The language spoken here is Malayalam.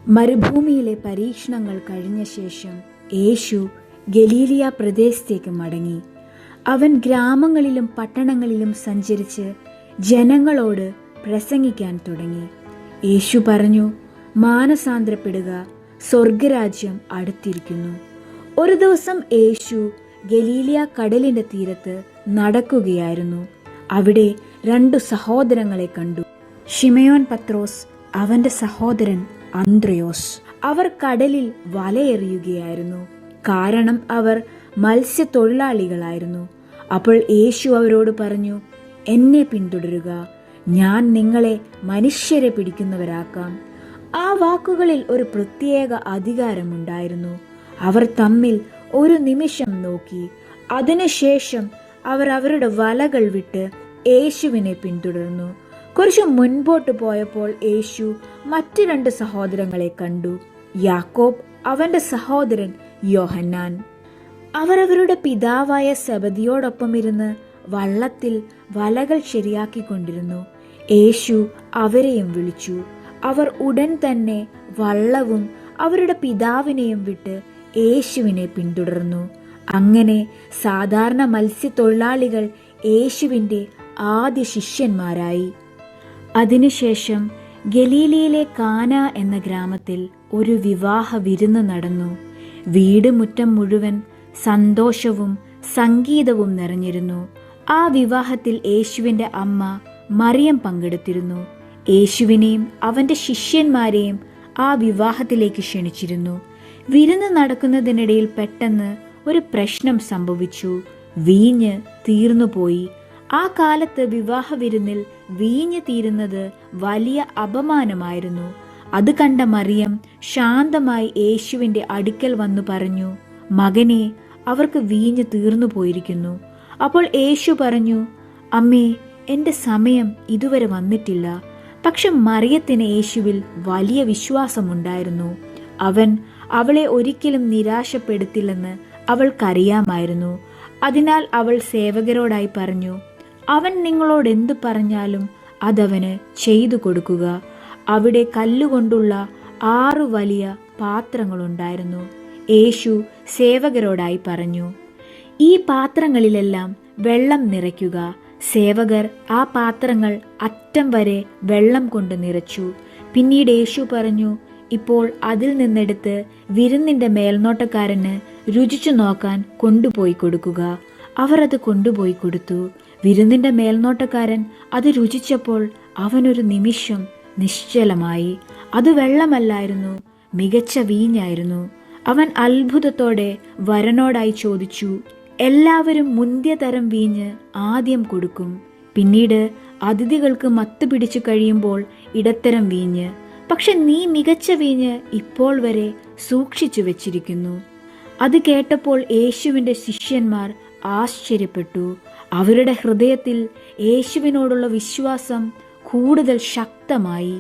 മരുഭൂമിയിലെ പരീക്ഷണങ്ങൾ കഴിഞ്ഞ ശേഷം യേശു ഗലീലിയ പ്രദേശത്തേക്ക് മടങ്ങി. അവൻ ഗ്രാമങ്ങളിലും പട്ടണങ്ങളിലും സഞ്ചരിച്ച് ജനങ്ങളോട് പ്രസംഗിക്കാൻ തുടങ്ങി. യേശു പറഞ്ഞു, മാനസാന്തരപ്പെടുക, സ്വർഗരാജ്യം അടുത്തിരിക്കുന്നു. ഒരു ദിവസം യേശു ഗലീലിയ കടലിന്റെ തീരത്ത് നടക്കുകയായിരുന്നു. അവിടെ 2 സഹോദരങ്ങളെ കണ്ടു. ശിമയോൻ പത്രോസ്, അവന്റെ സഹോദരൻ അന്ത്രയോസ്. അവർ കടലിൽ വലയെറിയുകയായിരുന്നു, കാരണം അവർ മത്സ്യത്തൊഴിലാളികളായിരുന്നു. അപ്പോൾ യേശു അവരോട് പറഞ്ഞു, എന്നെ പിന്തുടരുക, ഞാൻ നിങ്ങളെ മനുഷ്യരെ പിടിക്കുന്നവരാക്കാം. ആ വാക്കുകളിൽ ഒരു പ്രത്യേക അധികാരമുണ്ടായിരുന്നു. അവർ തമ്മിൽ ഒരു നിമിഷം നോക്കി. അതിനുശേഷം അവർ അവരുടെ വലകൾ വിട്ട് യേശുവിനെ പിന്തുടർന്നു. കുറച്ച് മുൻപോട്ട് പോയപ്പോൾ യേശു മറ്റു 2 സഹോദരങ്ങളെ കണ്ടു, യാക്കോബ്, അവന്റെ സഹോദരൻ യോഹന്നാൻ. അവർ അവരുടെ പിതാവായ സെബദിയോടൊപ്പം ഇരുന്ന് വള്ളത്തിൽ വലകൾ ശരിയാക്കിക്കൊണ്ടിരുന്നു. യേശു അവരെയും വിളിച്ചു. അവർ ഉടൻ തന്നെ വള്ളവും അവരുടെ പിതാവിനെയും വിട്ട് യേശുവിനെ പിന്തുടർന്നു. അങ്ങനെ സാധാരണ മത്സ്യത്തൊഴിലാളികൾ യേശുവിൻ്റെ ആദ്യ ശിഷ്യന്മാരായി. അതിനുശേഷം ഗലീലയിലെ കാന എന്ന ഗ്രാമത്തിൽ ഒരു വിവാഹ വിരുന്ന് നടന്നു. വീട് മുറ്റം മുഴുവൻ സന്തോഷവും സംഗീതവും നിറഞ്ഞിരുന്നു. ആ വിവാഹത്തിൽ യേശുവിൻ്റെ അമ്മ മറിയം പങ്കെടുത്തിരുന്നു. യേശുവിനെയും അവൻ്റെ ശിഷ്യന്മാരെയും ആ വിവാഹത്തിലേക്ക് ക്ഷണിച്ചിരുന്നു. വിരുന്ന് നടക്കുന്നതിനിടയിൽ പെട്ടെന്ന് ഒരു പ്രശ്നം സംഭവിച്ചു. വീഞ്ഞ് തീർന്നുപോയി. ആ കാലത്ത് വിവാഹ വിരുന്നിൽ വീഞ്ഞ് തീരുന്നത് വലിയ അപമാനമായിരുന്നു. അത് കണ്ട മറിയം ശാന്തമായി യേശുവിൻ്റെ അടുക്കൽ വന്നു പറഞ്ഞു, മകനെ, അവർക്ക് വീഞ്ഞ് തീർന്നു പോയിരിക്കുന്നു. അപ്പോൾ യേശു പറഞ്ഞു, അമ്മേ, എൻ്റെ സമയം ഇതുവരെ വന്നിട്ടില്ല. പക്ഷെ മറിയത്തിന് യേശുവിൽ വലിയ വിശ്വാസമുണ്ടായിരുന്നു. അവൻ അവളെ ഒരിക്കലും നിരാശപ്പെടുത്തില്ലെന്ന് അവൾക്കറിയാമായിരുന്നു. അതിനാൽ അവൾ സേവകരോടായി പറഞ്ഞു, അവൻ നിങ്ങളോട് എന്തു പറഞ്ഞാലും അതവന് ചെയ്തു കൊടുക്കുക. അവിടെ കല്ലുകൊണ്ടുള്ള 6 വലിയ പാത്രങ്ങളുണ്ടായിരുന്നു. യേശു സേവകരോടായി പറഞ്ഞു, ഈ പാത്രങ്ങളിലെല്ലാം വെള്ളം നിറയ്ക്കുക. സേവകർ ആ പാത്രങ്ങൾ അറ്റം വരെ വെള്ളം കൊണ്ട് നിറച്ചു. പിന്നീട് യേശു പറഞ്ഞു, ഇപ്പോൾ അതിൽ നിന്നെടുത്ത് വിരുന്നിൻ്റെ മേൽനോട്ടക്കാരന് രുചിച്ചു നോക്കാൻ കൊണ്ടുപോയി കൊടുക്കുക. അവർ അത് കൊണ്ടുപോയി കൊടുത്തു. വിരുന്നിൻ്റെ മേൽനോട്ടക്കാരൻ അത് രുചിച്ചപ്പോൾ അവനൊരു നിമിഷം നിശ്ചലമായി. അത് വെള്ളമല്ലായിരുന്നു, മികച്ച വീഞ്ഞായിരുന്നു. അവൻ അത്ഭുതത്തോടെ വരനോടായി ചോദിച്ചു, എല്ലാവരും മുന്തിയ തരം വീഞ്ഞ് ആദ്യം കൊടുക്കും, പിന്നീട് അതിഥികൾക്ക് മത്ത് പിടിച്ചു കഴിയുമ്പോൾ ഇടത്തരം വീഞ്ഞ്. പക്ഷെ നീ മികച്ച വീഞ്ഞ് ഇപ്പോൾ വരെ സൂക്ഷിച്ചു വെച്ചിരിക്കുന്നു. അത് കേട്ടപ്പോൾ യേശുവിൻ്റെ ശിഷ്യന്മാർ ആശ്ചര്യപ്പെട്ടു. അവരുടെ ഹൃദയത്തിൽ യേശുവിനോടുള്ള വിശ്വാസം കൂടുതൽ ശക്തമായി.